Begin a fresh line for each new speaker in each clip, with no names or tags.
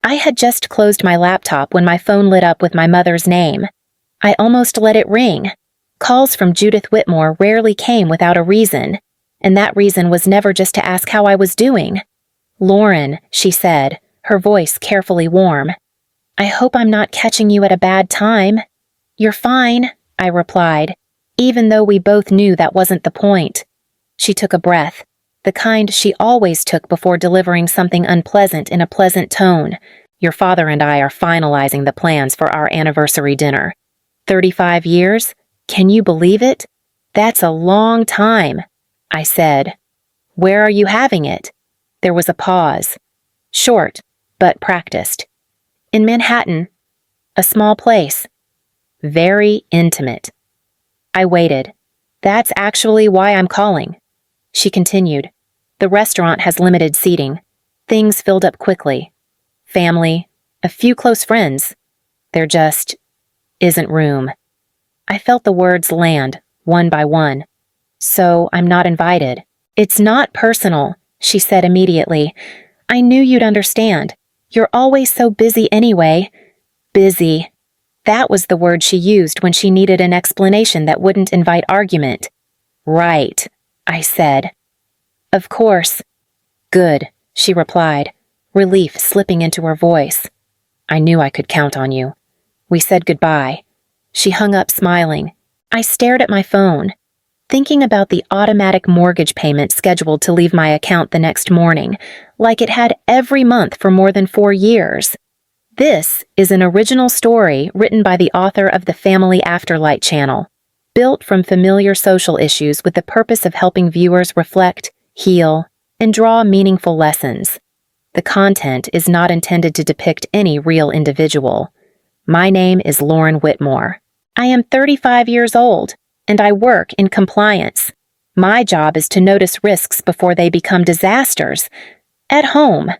I had just closed my laptop when my phone lit up with my mother's name. I almost let it ring. Calls from Judith Whitmore rarely came without a reason, and that reason was never just to ask how I was doing. "Lauren," she said, her voice carefully warm. "I hope I'm not catching you at a bad time." "You're fine," I replied, even though we both knew that wasn't the point. She took a breath, the kind she always took before delivering something unpleasant in a pleasant tone. "Your father and I are finalizing the plans for our anniversary dinner. 35 years? Can you believe it? That's a long time," I said. "Where are you having it?" There was a pause. Short, but practiced. "In Manhattan. A small place. Very intimate." I waited. "That's actually why I'm calling." She continued. "The restaurant has limited seating. Things filled up quickly. Family, a few close friends. There just isn't room." I felt the words land, one by one. "So I'm not invited." "It's not personal," she said immediately. "I knew you'd understand. You're always so busy anyway." Busy. That was the word she used when she needed an explanation that wouldn't invite argument. "Right," I said. "Of course." "Good," she replied, relief slipping into her voice. "I knew I could count on you." We said goodbye. She hung up smiling. I stared at my phone, thinking about the automatic mortgage payment scheduled to leave my account the next morning, like it had every month for more than 4 years. This is an original story written by the author of the Family Afterlight channel, built from familiar social issues with the purpose of helping viewers reflect, heal, and draw meaningful lessons. The content is not intended to depict any real individual. My name is Lauren Whitmore. I am 35 years old, and I work in compliance. My job is to notice risks before they become disasters. At home,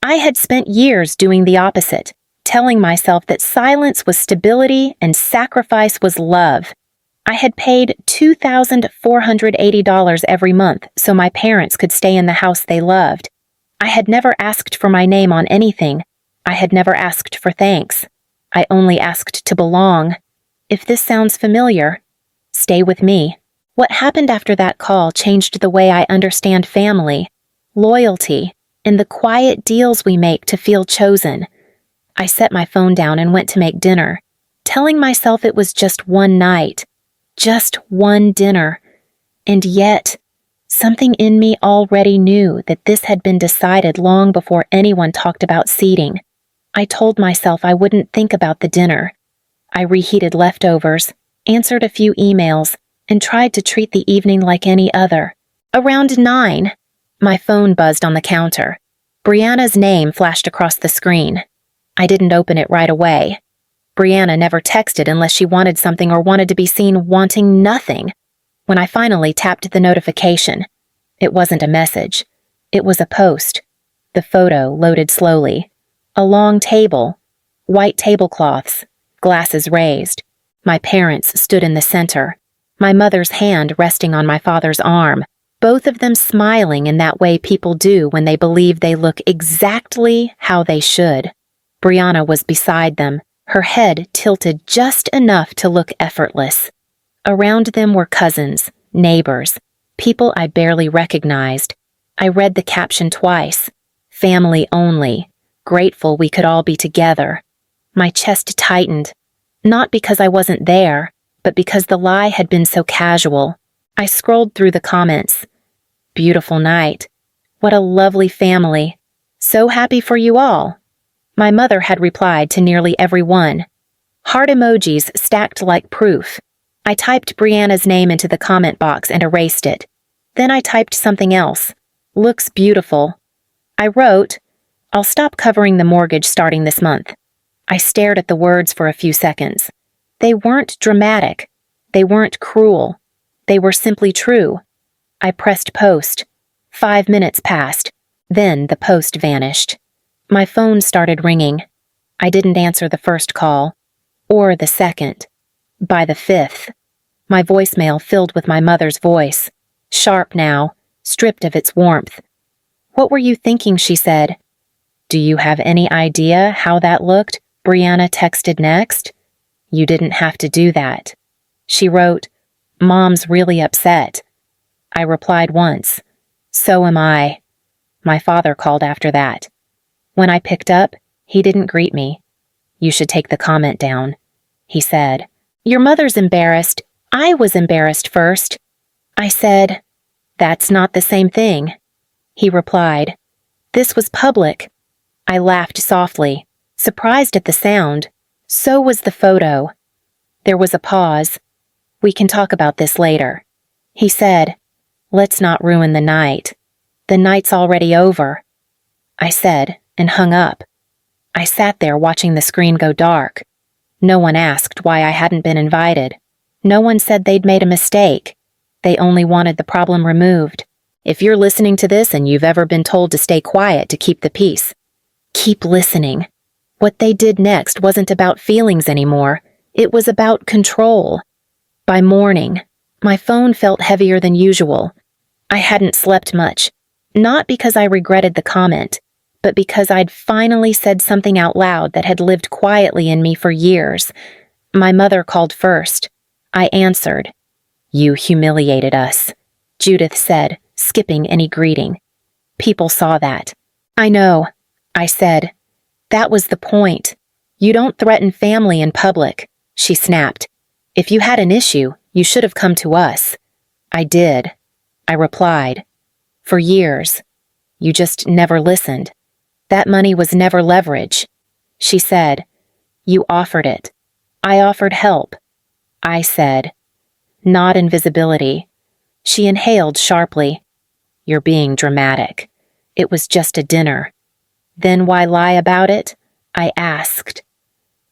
I had spent years doing the opposite, telling myself that silence was stability and sacrifice was love. I had paid $2,480 every month so my parents could stay in the house they loved. I had never asked for my name on anything. I had never asked for thanks. I only asked to belong. If this sounds familiar, stay with me. What happened after that call changed the way I understand family, loyalty, and the quiet deals we make to feel chosen. I set my phone down and went to make dinner, telling myself it was just one night, just one dinner. And yet, something in me already knew that this had been decided long before anyone talked about seating. I told myself I wouldn't think about the dinner. I reheated leftovers, answered a few emails, and tried to treat the evening like any other. Around 9, my phone buzzed on the counter. Brianna's name flashed across the screen. I didn't open it right away. Brianna never texted unless she wanted something or wanted to be seen wanting nothing. When I finally tapped the notification, it wasn't a message. It was a post. The photo loaded slowly. A long table, white tablecloths, glasses raised. My parents stood in the center, my mother's hand resting on my father's arm, both of them smiling in that way people do when they believe they look exactly how they should. Brianna was beside them, her head tilted just enough to look effortless. Around them were cousins, neighbors, people I barely recognized. I read the caption twice. Family only. Grateful we could all be together. My chest tightened, not because I wasn't there, but because the lie had been so casual. I scrolled through the comments. Beautiful night. What a lovely family. So happy for you all. My mother had replied to nearly every one. Heart emojis stacked like proof. I typed Brianna's name into the comment box and erased it. Then I typed something else. Looks beautiful. I wrote, I'll stop covering the mortgage starting this month. I stared at the words for a few seconds. They weren't dramatic. They weren't cruel. They were simply true. I pressed post. 5 minutes passed. Then the post vanished. My phone started ringing. I didn't answer the first call, or the second. By the 5th, my voicemail filled with my mother's voice, sharp now, stripped of its warmth. What were you thinking, she said. Do you have any idea how that looked? Brianna texted next. You didn't have to do that. She wrote, Mom's really upset. I replied once. So am I. My father called after that. When I picked up, he didn't greet me. You should take the comment down, he said. Your mother's embarrassed. I was embarrassed first. I said, That's not the same thing. He replied, This was public. I laughed softly, surprised at the sound. So was the photo. There was a pause. We can talk about this later. He said, Let's not ruin the night. The night's already over. I said, and hung up. I sat there watching the screen go dark. No one asked why I hadn't been invited. No one said they'd made a mistake. They only wanted the problem removed. If you're listening to this and you've ever been told to stay quiet to keep the peace, keep listening. What they did next wasn't about feelings anymore. It was about control. By morning, my phone felt heavier than usual. I hadn't slept much, not because I regretted the comment, but because I'd finally said something out loud that had lived quietly in me for years. My mother called first. I answered. You humiliated us, Judith said, skipping any greeting. People saw that. I know, I said. That was the point. You don't threaten family in public, she snapped. If you had an issue, you should have come to us. I did, I replied. For years. You just never listened. That money was never leverage. She said, You offered it. I offered help. I said, Not invisibility. She inhaled sharply. You're being dramatic. It was just a dinner. Then why lie about it? I asked.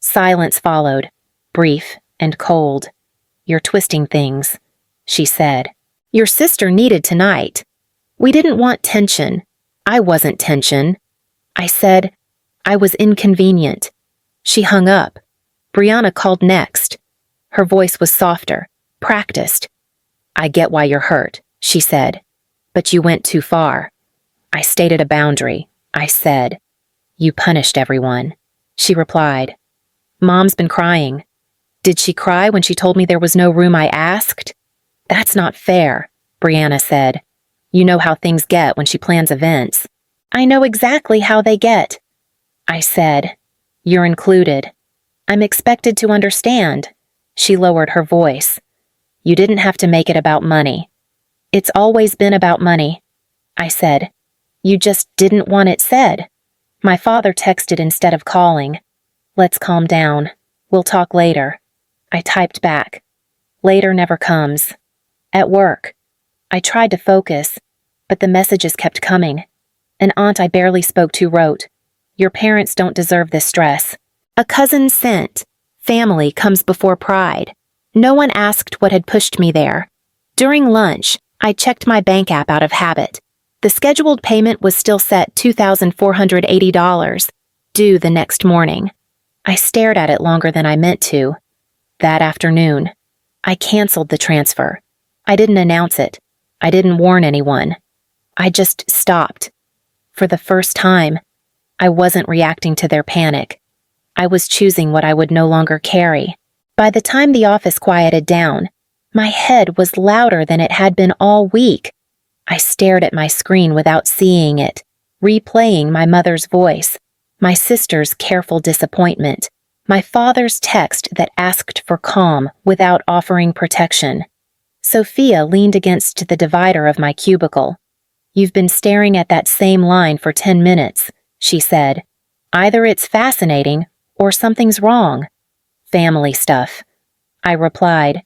Silence followed, brief and cold. You're twisting things, she said. Your sister needed tonight. We didn't want tension. I wasn't tension. I said, I was inconvenient. She hung up. Brianna called next. Her voice was softer, practiced. I get why you're hurt, she said. But you went too far. I stated a boundary. I said, You punished everyone. She replied, Mom's been crying. Did she cry when she told me there was no room I asked? That's not fair, Brianna said. You know how things get when she plans events. I know exactly how they get. I said, You're included. I'm expected to understand. She lowered her voice. You didn't have to make it about money. It's always been about money. I said, You just didn't want it said. My father texted instead of calling. Let's calm down. We'll talk later. I typed back. Later never comes. At work. I tried to focus, but the messages kept coming. An aunt I barely spoke to wrote, Your parents don't deserve this stress. A cousin sent, Family comes before pride. No one asked what had pushed me there. During lunch, I checked my bank app out of habit. The scheduled payment was still set $2,480, due the next morning. I stared at it longer than I meant to. That afternoon, I canceled the transfer. I didn't announce it. I didn't warn anyone. I just stopped. For the first time, I wasn't reacting to their panic. I was choosing what I would no longer carry. By the time the office quieted down, my head was louder than it had been all week. I stared at my screen without seeing it, replaying my mother's voice, my sister's careful disappointment, my father's text that asked for calm without offering protection. Sophia leaned against the divider of my cubicle. You've been staring at that same line for 10 minutes, she said. Either it's fascinating or something's wrong. Family stuff, I replied.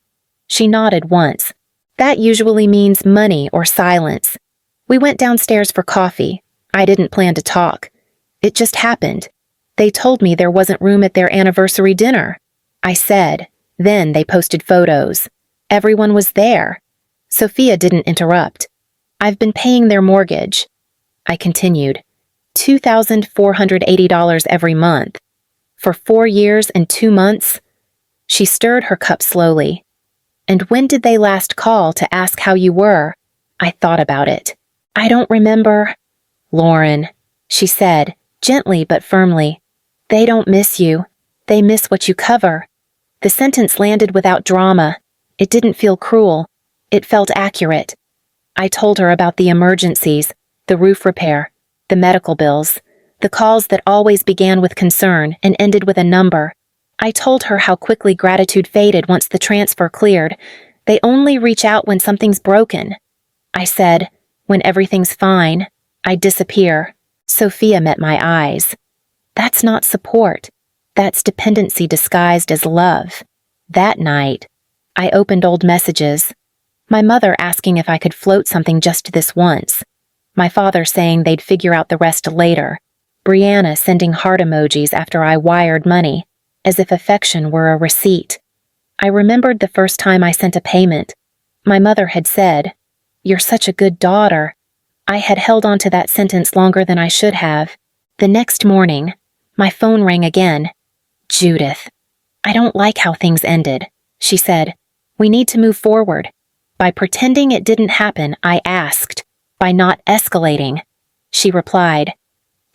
She nodded once. That usually means money or silence. We went downstairs for coffee. I didn't plan to talk. It just happened. They told me there wasn't room at their anniversary dinner. I said. Then they posted photos. Everyone was there. Sophia didn't interrupt. I've been paying their mortgage. I continued. $2,480 every month. For 4 years and 2 months? She stirred her cup slowly. And when did they last call to ask how you were? I thought about it. I don't remember. Lauren, she said, Gently but firmly. They don't miss you. They miss what you cover. The sentence landed without drama. It didn't feel cruel. It felt accurate. I told her about the emergencies, the roof repair, the medical bills, the calls that always began with concern and ended with a number. I told her how quickly gratitude faded once the transfer cleared. They only reach out when something's broken. I said, when everything's fine, I disappear. Sophia met my eyes. That's not support. That's dependency disguised as love. That night, I opened old messages. My mother asking if I could float something just this once. My father saying they'd figure out the rest later. Brianna sending heart emojis after I wired money, as if affection were a receipt. I remembered the first time I sent a payment. My mother had said, "You're such a good daughter." I had held on to that sentence longer than I should have. The next morning, my phone rang again. Judith. I don't like how things ended, she said. We need to move forward. By pretending it didn't happen, I asked. By not escalating. She replied,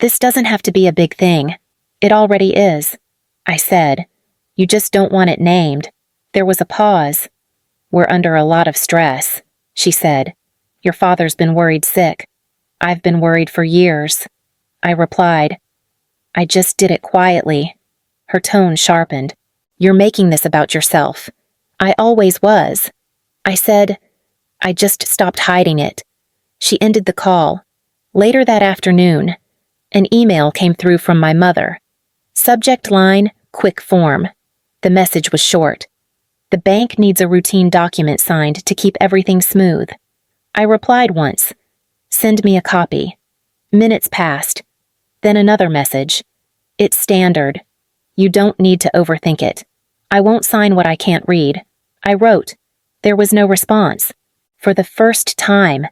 "This doesn't have to be a big thing. It already is." I said, "You just don't want it named." There was a pause. "We're under a lot of stress," she said. "Your father's been worried sick. I've been worried for years." I replied, "I just did it quietly." Her tone sharpened. "You're making this about yourself." "I always was." I said, "I just stopped hiding it." She ended the call. Later that afternoon, an email came through from my mother. Subject line, quick form. The message was short. "The bank needs a routine document signed to keep everything smooth." I replied once. "Send me a copy." Minutes passed. Then another message. "It's standard. You don't need to overthink it. I won't sign what I can't read." I wrote. There was no response. For the first time,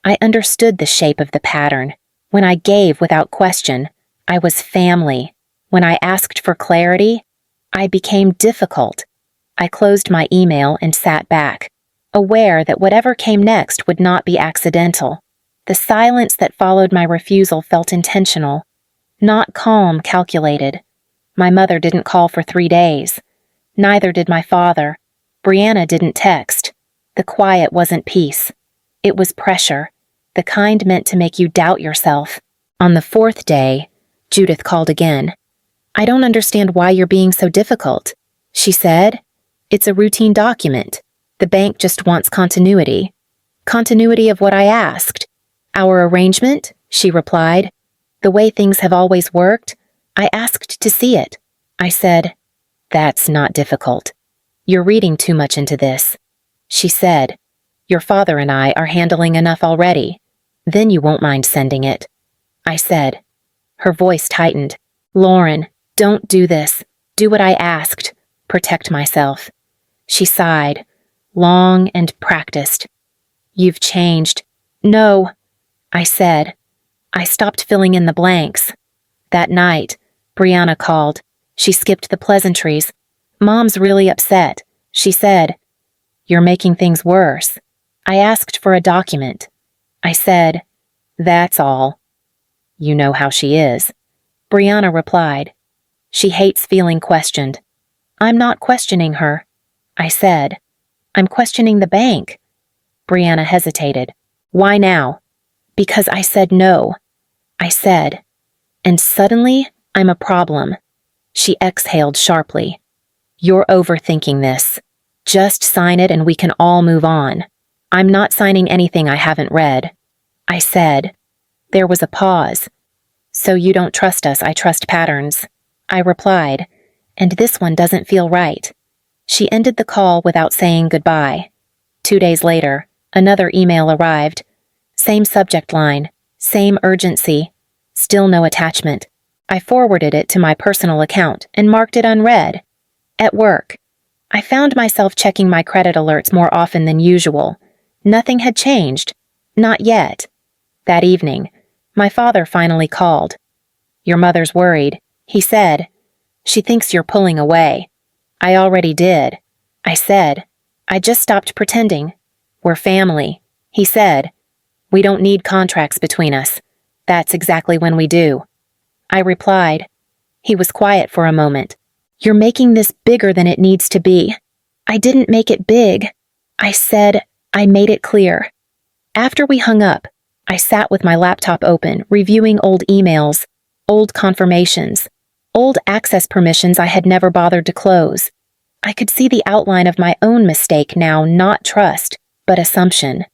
I understood the shape of the pattern. When I gave without question, I was family. When I asked for clarity, I became difficult. I closed my email and sat back, aware that whatever came next would not be accidental. The silence that followed my refusal felt intentional, not calm, calculated. My mother didn't call for 3 days. Neither did my father. Brianna didn't text. The quiet wasn't peace. It was pressure, the kind meant to make you doubt yourself. On the 4th day, Judith called again. "I don't understand why you're being so difficult," she said. "It's a routine document. The bank just wants continuity." "Continuity of what I asked." "Our arrangement," she replied. "The way things have always worked. I asked to see it." I said, "That's not difficult. You're reading too much into this." She said, "Your father and I are handling enough already. Then you won't mind sending it." I said. Her voice tightened. "Lauren, don't do this. Do what I asked. Protect myself." She sighed, long and practiced. "You've changed." "No," I said. I stopped filling in the blanks. That night, Brianna called. She skipped the pleasantries. "Mom's really upset," she said. "You're making things worse." I asked for a document. I said, "That's all." "You know how she is." Brianna replied, "She hates feeling questioned." "I'm not questioning her." I said, "I'm questioning the bank." Brianna hesitated. "Why now?" "Because I said no." I said, "And suddenly, I'm a problem." She exhaled sharply. "You're overthinking this. Just sign it and we can all move on." "I'm not signing anything I haven't read." I said. There was a pause. "So you don't trust us, I trust patterns." I replied, "And this one doesn't feel right." She ended the call without saying goodbye. 2 days later, another email arrived. Same subject line, same urgency, still no attachment. I forwarded it to my personal account and marked it unread. At work, I found myself checking my credit alerts more often than usual. Nothing had changed. Not yet. That evening, my father finally called. "Your mother's worried," he said. "She thinks you're pulling away." I already did. I said, "I just stopped pretending. We're family," he said. "We don't need contracts between us. That's exactly when we do." I replied. He was quiet for a moment. You're making this bigger than it needs to be. I didn't make it big. I said, I made it clear. After we hung up, I sat with my laptop open, reviewing old emails, old confirmations, old access permissions I had never bothered to close. I could see the outline of my own mistake now, not trust, but assumption.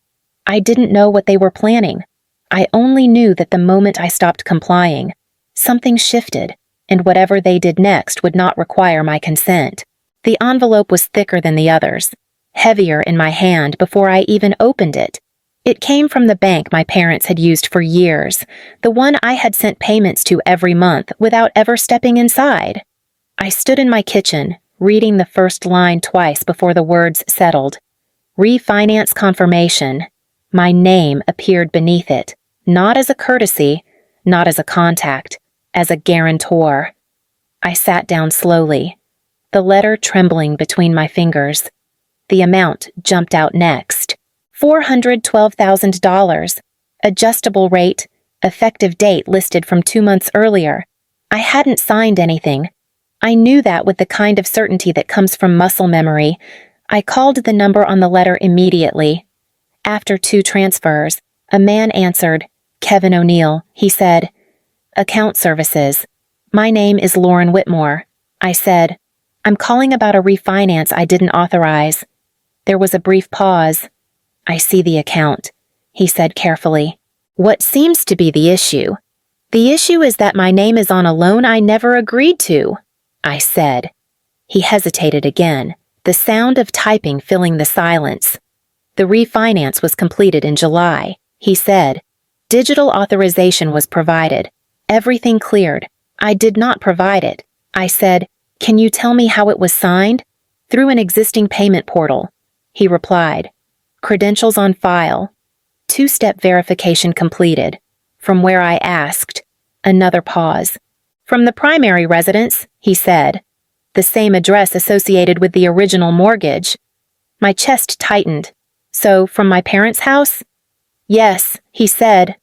I didn't know what they were planning. I only knew that the moment I stopped complying, something shifted, and whatever they did next would not require my consent. The envelope was thicker than the others, heavier in my hand before I even opened it. It came from the bank my parents had used for years, the one I had sent payments to every month without ever stepping inside. I stood in my kitchen, reading the first line twice before the words settled. Refinance confirmation. My name appeared beneath it, not as a courtesy, not as a contact, as a guarantor. I sat down slowly, the letter trembling between my fingers. The amount jumped out next. $412,000. Adjustable rate, effective date listed from 2 months earlier. I hadn't signed anything. I knew that with the kind of certainty that comes from muscle memory. I called the number on the letter immediately. After 2 transfers, a man answered. Kevin O'Neill, he said. Account services. My name is Lauren Whitmore. I said, I'm calling about a refinance I didn't authorize. There was a brief pause. I see the account, he said carefully. What seems to be the issue? The issue is that my name is on a loan I never agreed to, I said. He hesitated again, the sound of typing filling the silence. The refinance was completed in July, he said. Digital authorization was provided. Everything cleared. I did not provide it. I said, Can you tell me how it was signed? Through an existing payment portal. He replied. Credentials on file. 2-step verification completed. From where I asked. Another pause. From the primary residence, he said. The same address associated with the original mortgage. My chest tightened. So, from my parents' house? Yes, he said.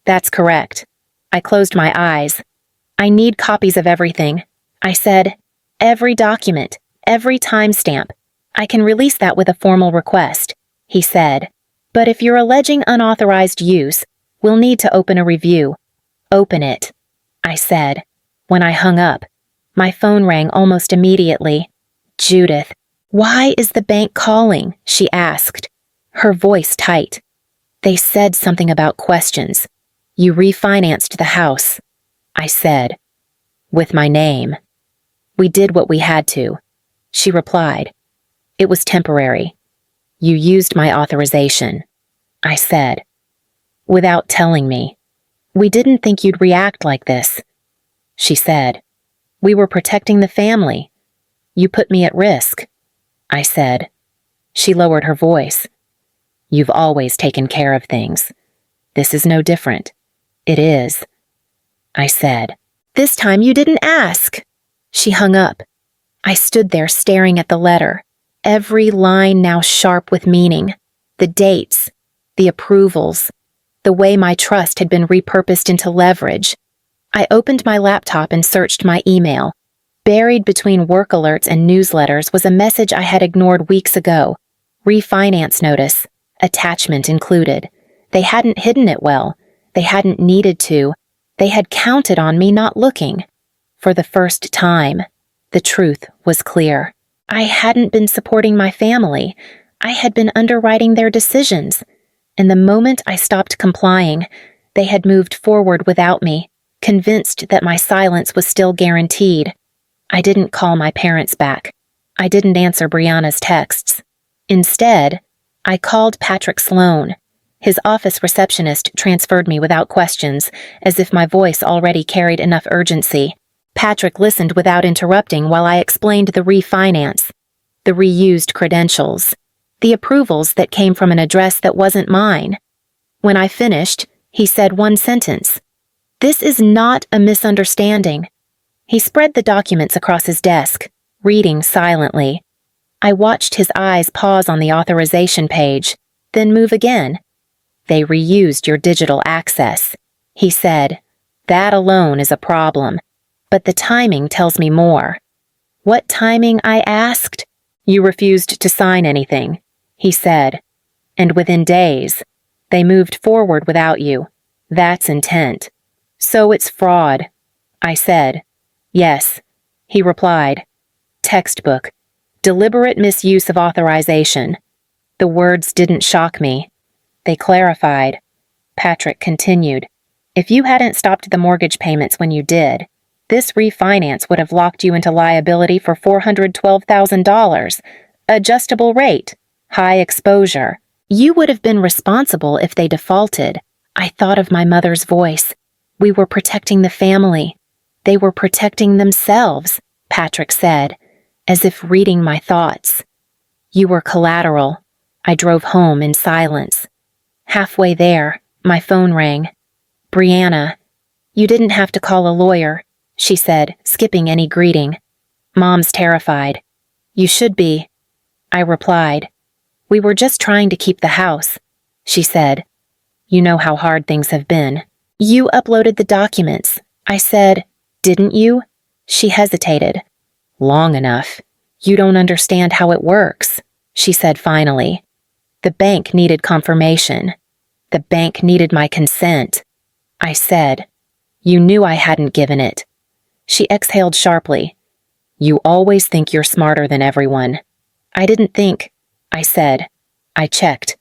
That's correct. I closed my eyes. I need copies of everything. I said, every document, every timestamp. I can release that with a formal request, he said. But if you're alleging unauthorized use, we'll need to open a review. Open it, I said. When I hung up, my phone rang almost immediately. Judith, why is the bank calling? She asked, her voice tight. They said something about questions. You refinanced the house, I said, with my name. We did what we had to, she replied. It was temporary. You used my authorization, I said, without telling me. We didn't think you'd react like this, she said. We were protecting the family. You put me at risk, I said. She lowered her voice. You've always taken care of things. This is no different. It is, I said. This time you didn't ask. She hung up. I stood there staring at the letter, every line now sharp with meaning, the dates, the approvals, the way my trust had been repurposed into leverage. I opened my laptop and searched my email. Buried between work alerts and newsletters was a message I had ignored weeks ago. Refinance notice, attachment included. They hadn't hidden it well. They hadn't needed to. They had counted on me not looking. For the first time, the truth was clear. I hadn't been supporting my family. I had been underwriting their decisions. And the moment I stopped complying, they had moved forward without me, convinced that my silence was still guaranteed. I didn't call my parents back. I didn't answer Brianna's texts. Instead, I called Patrick Sloan. His office receptionist transferred me without questions, as if my voice already carried enough urgency. Patrick listened without interrupting while I explained the refinance, the reused credentials, the approvals that came from an address that wasn't mine. When I finished, he said one sentence. This is not a misunderstanding. He spread the documents across his desk, reading silently. I watched his eyes pause on the authorization page, then move again. They reused your digital access, he said. That alone is a problem. But the timing tells me more. What timing, I asked? You refused to sign anything, he said. And within days, they moved forward without you. That's intent. So it's fraud, I said. Yes, he replied. Textbook. Deliberate misuse of authorization. The words didn't shock me. They clarified. Patrick continued. If you hadn't stopped the mortgage payments when you did, this refinance would have locked you into liability for $412,000. Adjustable rate. High exposure. You would have been responsible if they defaulted. I thought of my mother's voice. We were protecting the family. They were protecting themselves, Patrick said, as if reading my thoughts. You were collateral. I drove home in silence. Halfway there, my phone rang. Brianna, you didn't have to call a lawyer, she said, skipping any greeting. Mom's terrified. You should be, I replied. We were just trying to keep the house, she said. You know how hard things have been. You uploaded the documents, I said. Didn't you? She hesitated. Long enough. You don't understand how it works, she said finally. The bank needed confirmation. The bank needed my consent. I said. You knew I hadn't given it. She exhaled sharply. You always think you're smarter than everyone. I didn't think, I said. I checked.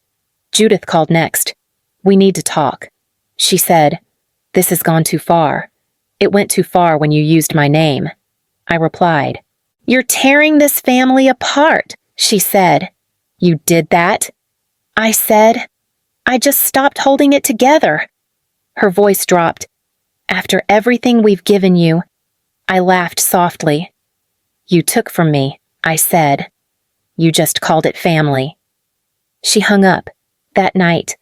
Judith called next. We need to talk. She said. This has gone too far. It went too far when you used my name. I replied. You're tearing this family apart, she said. You did that? I said. I just stopped holding it together. Her voice dropped. After everything we've given you, I laughed softly. You took from me, I said. You just called it family. She hung up. That night,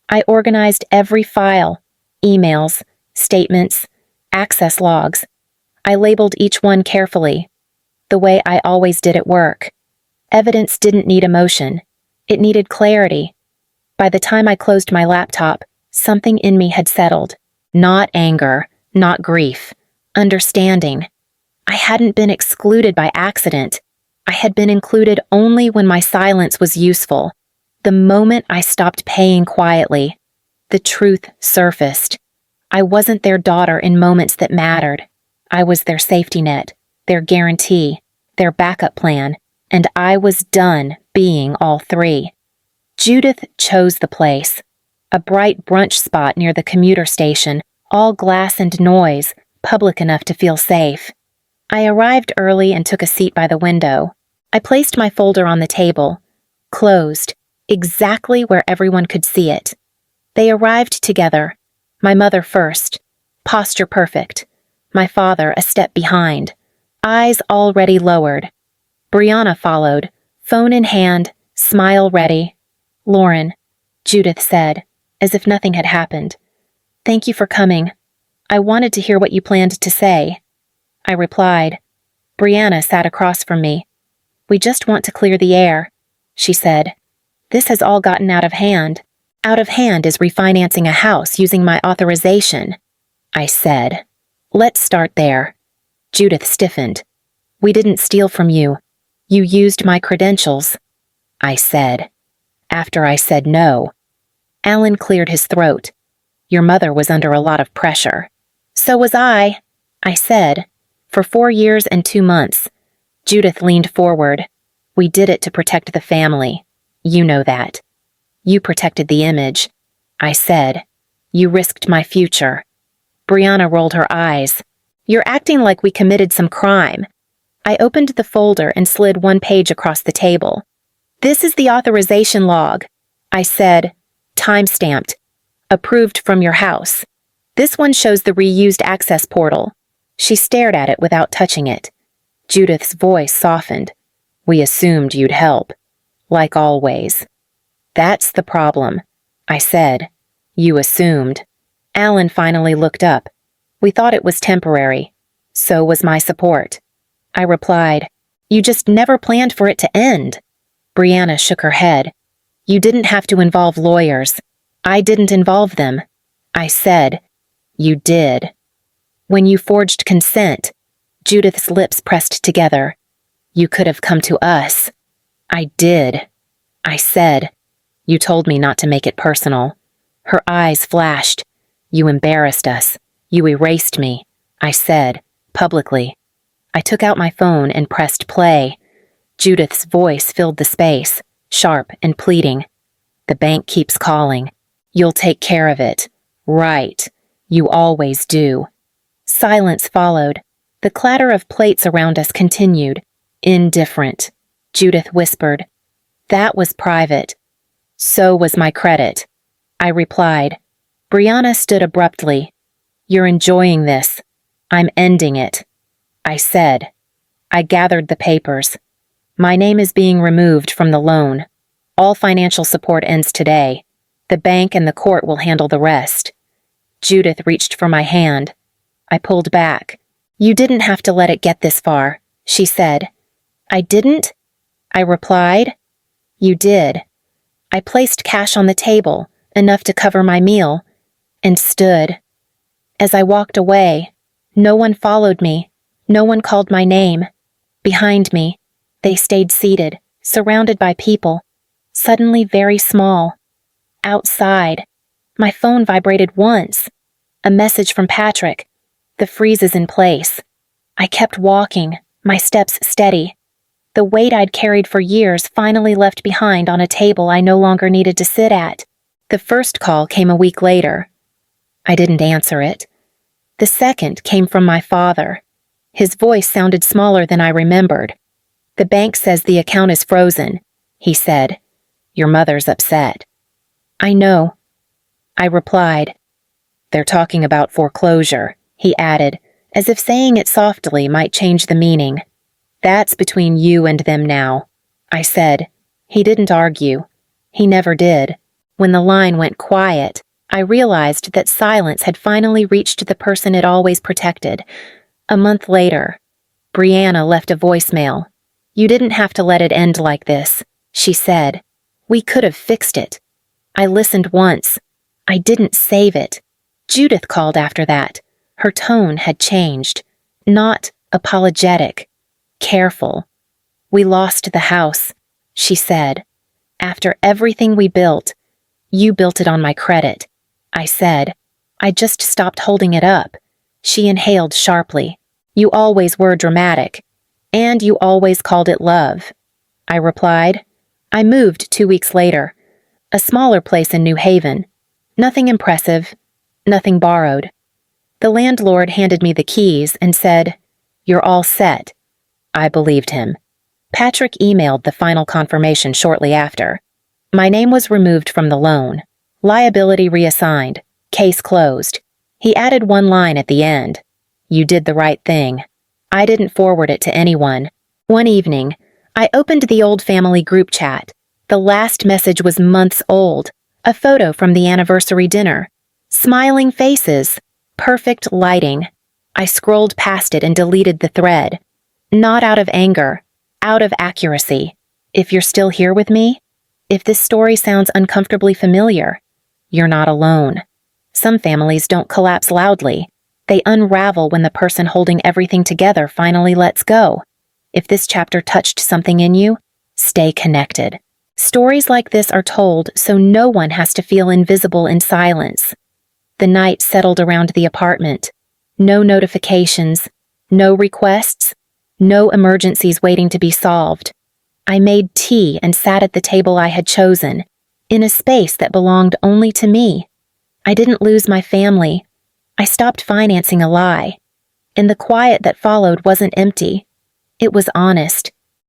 I organized every file, emails, statements, access logs. I labeled each one carefully, the way I always did at work. Evidence didn't need emotion. It needed clarity. By the time I closed my laptop, something in me had settled. Not anger, not grief. Understanding. I hadn't been excluded by accident. I had been included only when my silence was useful. The moment I stopped paying quietly, the truth surfaced. I wasn't their daughter in moments that mattered. I was their safety net, their guarantee, their backup plan, and I was done being all three. Judith chose the place. A bright brunch spot near the commuter station, all glass and noise, public enough to feel safe. I arrived early and took a seat by the window. I placed my folder on the table, closed, exactly where everyone could see it. They arrived together, my mother first, posture perfect, my father a step behind, eyes already lowered. Brianna followed, phone in hand, smile ready. Lauren, Judith said, as if nothing had happened. Thank you for coming. I wanted to hear what you planned to say. I replied. Brianna sat across from me. We just want to clear the air, she said. This has all gotten out of hand. Out of hand is refinancing a house using my authorization. I said. Let's start there. Judith stiffened. We didn't steal from you. You used my credentials. I said. After I said no. Alan cleared his throat. Your mother was under a lot of pressure. So was I said. For 4 years and 2 months. Judith leaned forward. We did it to protect the family. You know that. You protected the image. I said. You risked my future. Brianna rolled her eyes. You're acting like we committed some crime. I opened the folder and slid one page across the table. This is the authorization log. I said. Time-stamped. Approved from your house. This one shows the reused access portal. She stared at it without touching it. Judith's voice softened. We assumed you'd help. Like always. That's the problem, I said. You assumed. Alan finally looked up. We thought it was temporary. So was my support. I replied. You just never planned for it to end. Brianna shook her head. You didn't have to involve lawyers. I didn't involve them. I said. You did. When you forged consent, Judith's lips pressed together. You could have come to us. I did. I said. You told me not to make it personal. Her eyes flashed. You embarrassed us. You erased me. I said, publicly. I took out my phone and pressed play. Judith's voice filled the space, sharp and pleading. The bank keeps calling. You'll take care of it. Right. You always do. Silence followed. The clatter of plates around us continued. Indifferent. Judith whispered. That was private. So was my credit. I replied. Brianna stood abruptly. You're enjoying this. I'm ending it. I said. I gathered the papers. My name is being removed from the loan. All financial support ends today. The bank and the court will handle the rest. Judith reached for my hand. I pulled back. You didn't have to let it get this far, she said. I didn't? I replied. You did. I placed cash on the table, enough to cover my meal, and stood. As I walked away, no one followed me. No one called my name. Behind me, they stayed seated, surrounded by people, suddenly very small. Outside, my phone vibrated once. A message from Patrick. The freeze is in place. I kept walking, my steps steady. The weight I'd carried for years finally left behind on a table I no longer needed to sit at. The first call came a week later. I didn't answer it. The second came from my father. His voice sounded smaller than I remembered. The bank says the account is frozen, he said. Your mother's upset. I know. I replied. They're talking about foreclosure, he added, as if saying it softly might change the meaning. That's between you and them now, I said. He didn't argue. He never did. When the line went quiet, I realized that silence had finally reached the person it always protected. A month later, Brianna left a voicemail. You didn't have to let it end like this, she said. We could have fixed it. I listened once. I didn't save it. Judith called after that. Her tone had changed. Not apologetic. Careful. We lost the house, she said. After everything we built, you built it on my credit. I said. I just stopped holding it up. She inhaled sharply. You always were dramatic. And you always called it love. I replied. I moved 2 weeks later. A smaller place in New Haven. Nothing impressive. Nothing borrowed. The landlord handed me the keys and said, You're all set. I believed him. Patrick emailed the final confirmation shortly after. My name was removed from the loan. Liability reassigned. Case closed. He added one line at the end. You did the right thing. I didn't forward it to anyone. One evening, I opened the old family group chat. The last message was months old. A photo from the anniversary dinner. Smiling faces. Perfect lighting. I scrolled past it and deleted the thread. Not out of anger. Out of accuracy. If you're still here with me, if this story sounds uncomfortably familiar, you're not alone. Some families don't collapse loudly. They unravel when the person holding everything together finally lets go. If this chapter touched something in you, stay connected. Stories like this are told so no one has to feel invisible in silence. The night settled around the apartment. No notifications, no requests, no emergencies waiting to be solved. I made tea and sat at the table I had chosen, in a space that belonged only to me. I didn't lose my family. I stopped financing a lie. And the quiet that followed wasn't empty. It was honest.